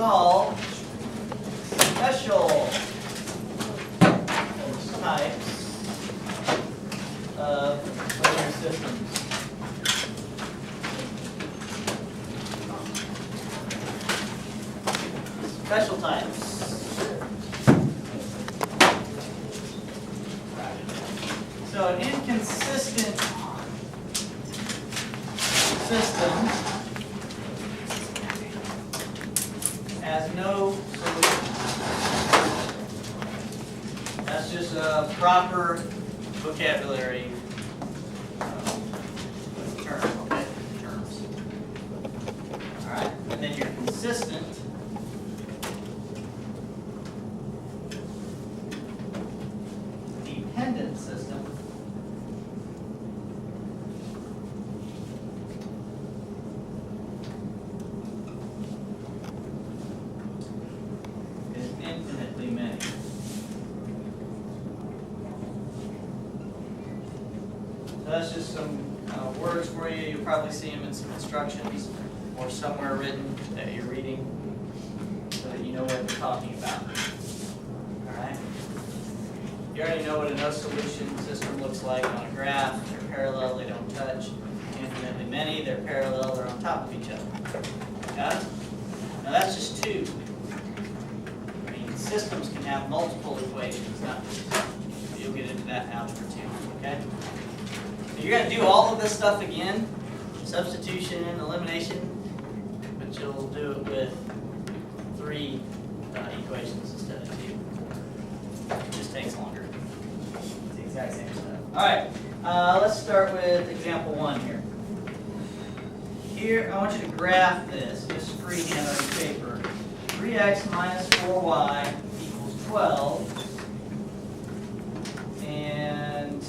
solve special types of linear systems. Special types. So an inconsistent system has no solution. That's just a proper vocabulary term, okay? Terms. All right, and then your consistent dependent system is infinitely many. So that's just some words for you. You'll probably see them in some instructions or somewhere written that you're reading so that you know what they're talking about. All right? You already know what a no-solution system looks like on a graph. They're parallel, they don't touch. Infinitely many, they're parallel, they're on top of each other. Got it? Now that's just two. I mean, systems can have multiple equations, not just two. You'll get into that in algebra 2, okay? So you're going to do all of this stuff again, substitution, elimination, but you'll do it with 3 equations instead of 2. It just takes longer. It's the exact same stuff. All right, let's start with example 1 here. Here, I want you to graph this, just freehand on your paper. 3x minus 4y equals 12. And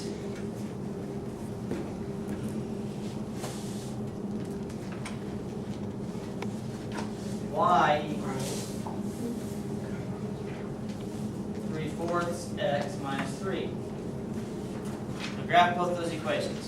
y equals 3/4 x minus 3. So graph both those equations.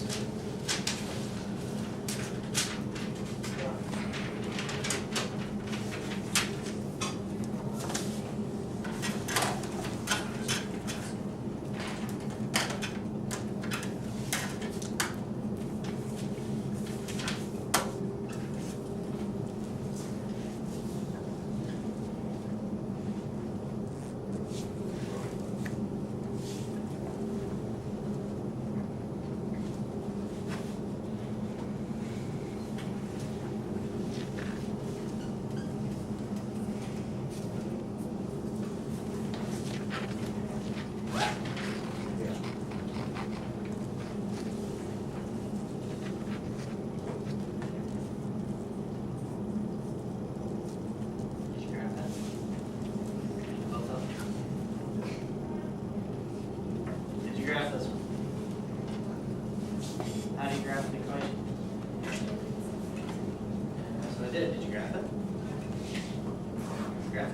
Graph this one. How do you graph the equation? That's what I did. Did you graph it? Graph it.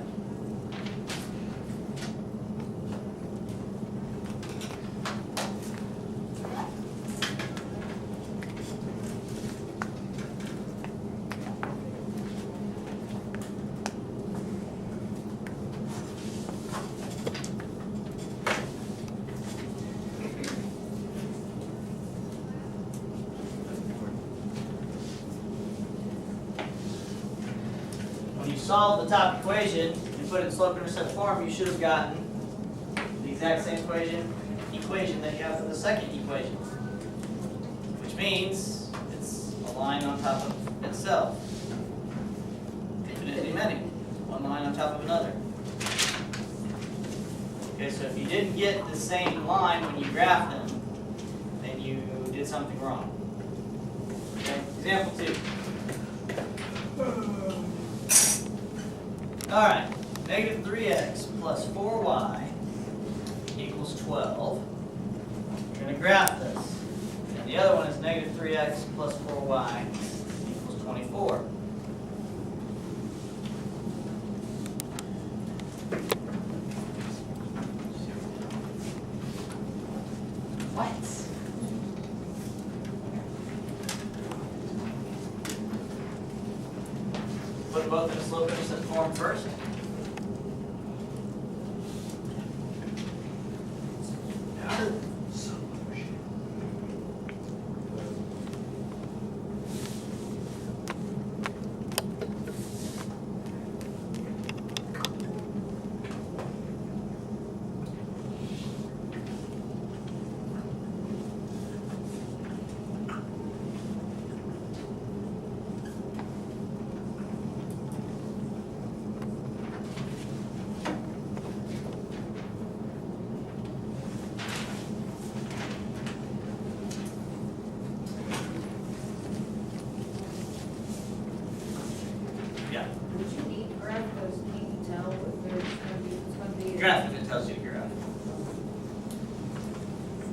When you solve the top equation and put it in slope-intercept form, you should have gotten the exact same equation that you have for the second equation, which means it's a line on top of itself. Infinitely many, one line on top of another. Okay, so if you didn't get the same line when you graphed them, then you did something wrong. Okay, example 2. All right, negative 3x plus 4y equals 12. We're going to graph this. And the other one is negative 3x plus 4y equals 24. What? put both in a slope-intercept form first. Yeah. Would you need to graph those? Can you tell if there's going to be? Graph if it tells you to graph.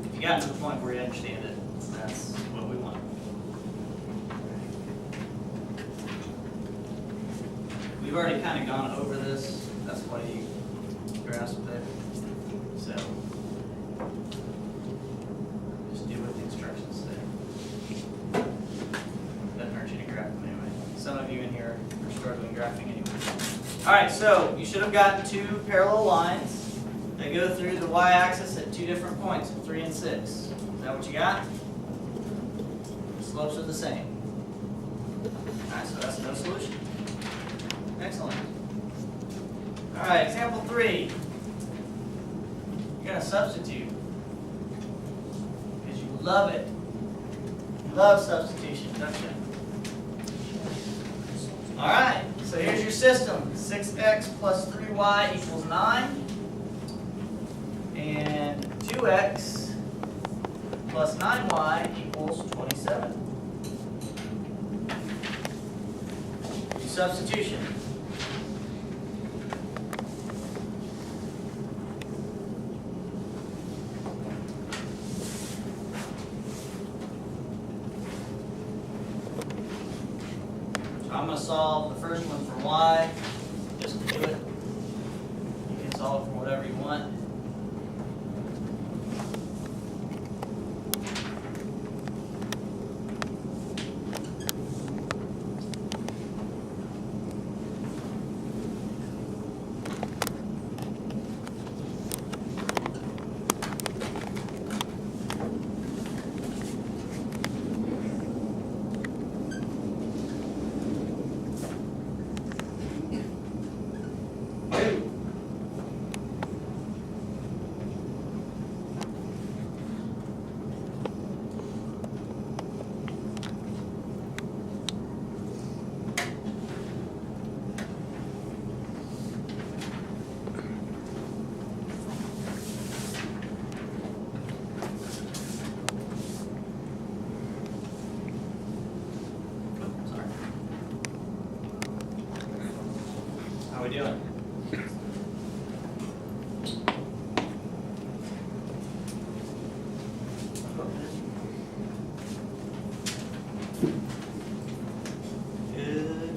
If you got to the point where you understand it, that's what we want. We've already kind of gone over this. That's why you grasp it. So just do what the instructions say. Doesn't hurt you to graph them anyway. Some of you in here are struggling graphing anyway. All right, so you should have gotten two parallel lines that go through the y-axis at two different points, 3 and 6. Is that what you got? The slopes are the same. All right, so that's no solution. Excellent. All right, example 3. You're going to substitute because you love it. You love substitution, don't you? All right, so here's your system. 6x plus 3y equals 9. And 2x plus 9y equals 27. Substitution. So I'm going to solve the first one for y. Just do it. You can solve for whatever you want. How are we doing? Good.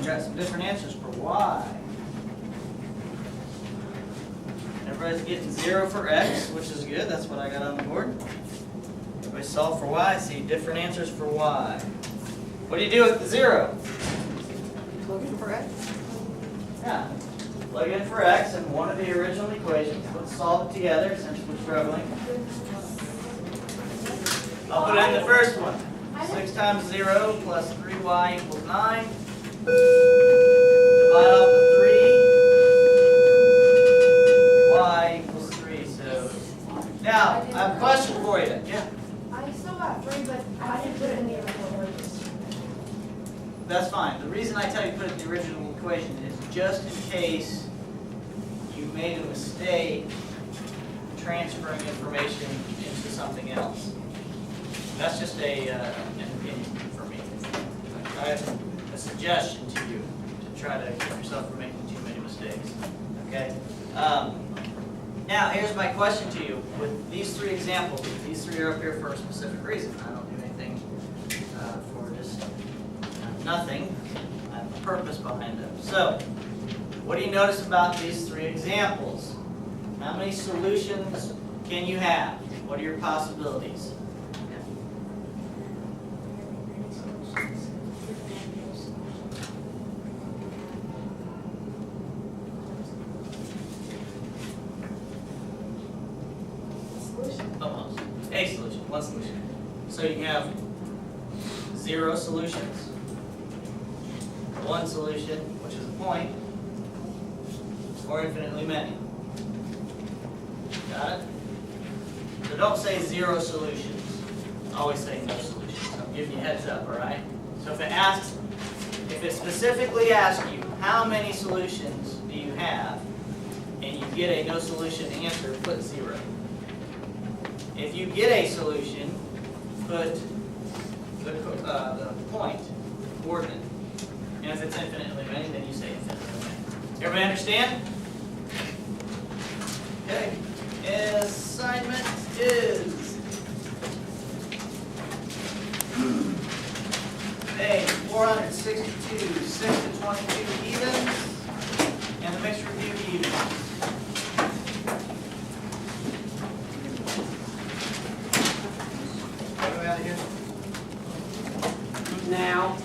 Got some different answers for y. Everybody's getting 0 for x, which is good. That's what I got on the board. Everybody solve for y. I see different answers for y. What do you do with the 0? Plug in for x? Yeah. Plug in for x in one of the original equations. Let's solve it together since we're struggling. I'll put in the first one. 6 times 0 plus 3y equals 9. Divide off the 3. Y equals 3. So now I have a question for you. Yeah. I still got 3, but I didn't put it in the original equation. That's fine. The reason I tell you to put it in the original equation is just in case you made a mistake transferring information into something else. That's just an opinion for me. A suggestion to you to try to keep yourself from making too many mistakes. Okay? Now, here's my question to you. With these 3 examples, these 3 are up here for a specific reason. I don't do anything for just nothing. I have a purpose behind them. So, What do you notice about these three examples? How many solutions can you have? What are your possibilities? Almost. A solution, one solution. So you have 0 solutions, 1 solution, which is a point, or infinitely many. Got it? So don't say 0 solutions. Always say no solutions. I'm giving you a heads up, alright? So if it specifically asks you how many solutions do you have, and you get a no solution answer, put 0. If you get a solution, put the point coordinate. And if it's infinitely many, then you say infinitely many. Everybody understand? Okay. Assignment is page 462, 6 to 22 evens, and the mixed review evens. Out of here. Now.